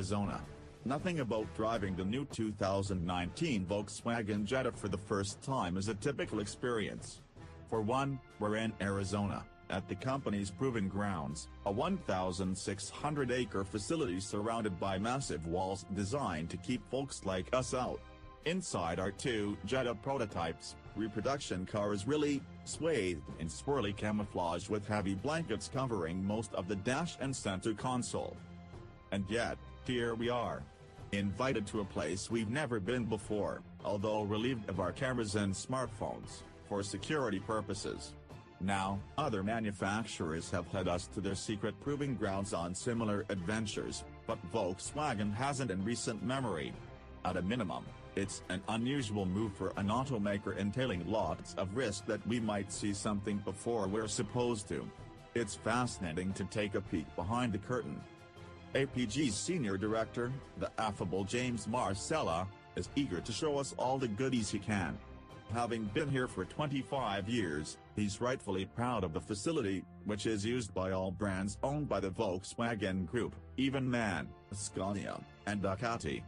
Arizona. Nothing about driving the new 2019 Volkswagen Jetta for the first time is a typical experience. For one, we're in Arizona, at the company's proving grounds, a 1,600-acre facility surrounded by massive walls designed to keep folks like us out. Inside are two Jetta prototypes, reproduction cars really, swathed in swirly camouflage with heavy blankets covering most of the dash and center console. And yet, here we are. Invited to a place we've never been before, although relieved of our cameras and smartphones, for security purposes. Now, other manufacturers have led us to their secret proving grounds on similar adventures, but Volkswagen hasn't in recent memory. At a minimum, it's an unusual move for an automaker entailing lots of risk that we might see something before we're supposed to. It's fascinating to take a peek behind the curtain. APG's senior director, the affable James Marcella, is eager to show us all the goodies he can. Having been here for 25 years, he's rightfully proud of the facility, which is used by all brands owned by the Volkswagen Group, even MAN, Scania, and Ducati.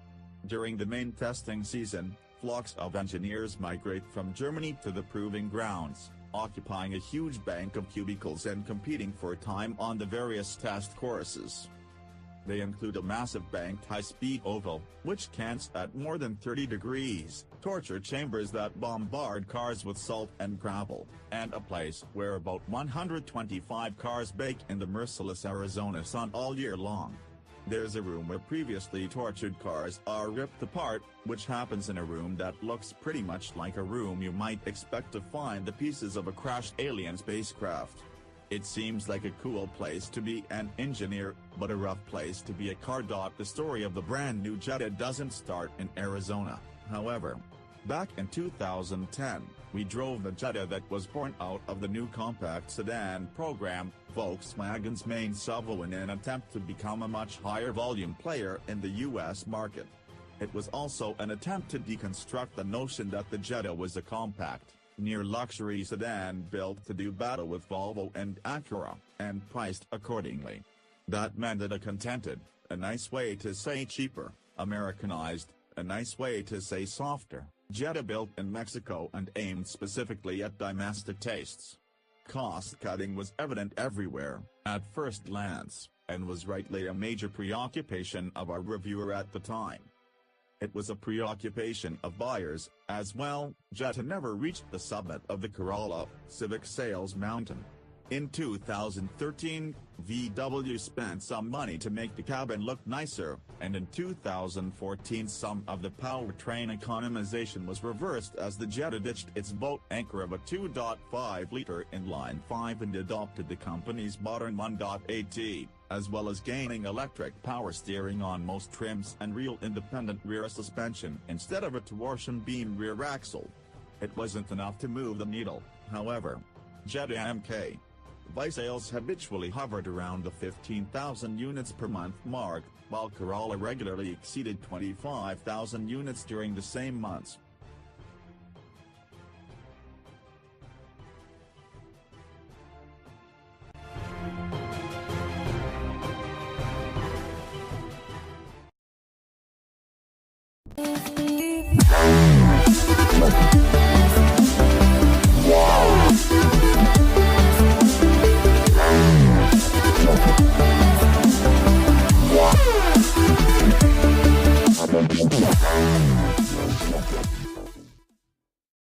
During the main testing season, flocks of engineers migrate from Germany to the proving grounds, occupying a huge bank of cubicles and competing for time on the various test courses. They include a massive banked high-speed oval, which cants at more than 30 degrees, torture chambers that bombard cars with salt and gravel, and a place where about 125 cars bake in the merciless Arizona sun all year long. There's a room where previously tortured cars are ripped apart, which happens in a room that looks pretty much like a room you might expect to find the pieces of a crashed alien spacecraft. It seems like a cool place to be an engineer, but a rough place to be a car. The story of the brand new Jetta doesn't start in Arizona, however. Back in 2010, we drove the Jetta that was born out of the new compact sedan program, Volkswagen's main salvo in an attempt to become a much higher volume player in the US market. It was also an attempt to deconstruct the notion that the Jetta was a compact, near-luxury sedan built to do battle with Volvo and Acura, and priced accordingly. That meant that a contented, a nice way to say cheaper, Americanized, a nice way to say softer, Jetta built in Mexico and aimed specifically at domestic tastes. Cost-cutting was evident everywhere, at first glance, and was rightly a major preoccupation of our reviewer at the time. It was a preoccupation of buyers, as well. Jetta never reached the summit of the Corolla, Civic sales mountain. In 2013, VW spent some money to make the cabin look nicer, and in 2014 some of the powertrain economization was reversed as the Jetta ditched its boat anchor of a 2.5-liter inline-5 and adopted the company's modern 1.8T, as well as gaining electric power steering on most trims and reel-independent rear suspension instead of a torsion beam rear axle. It wasn't enough to move the needle, however. Jetta MK V sales habitually hovered around the 15,000 units per month mark, while Corolla regularly exceeded 25,000 units during the same months. Wow.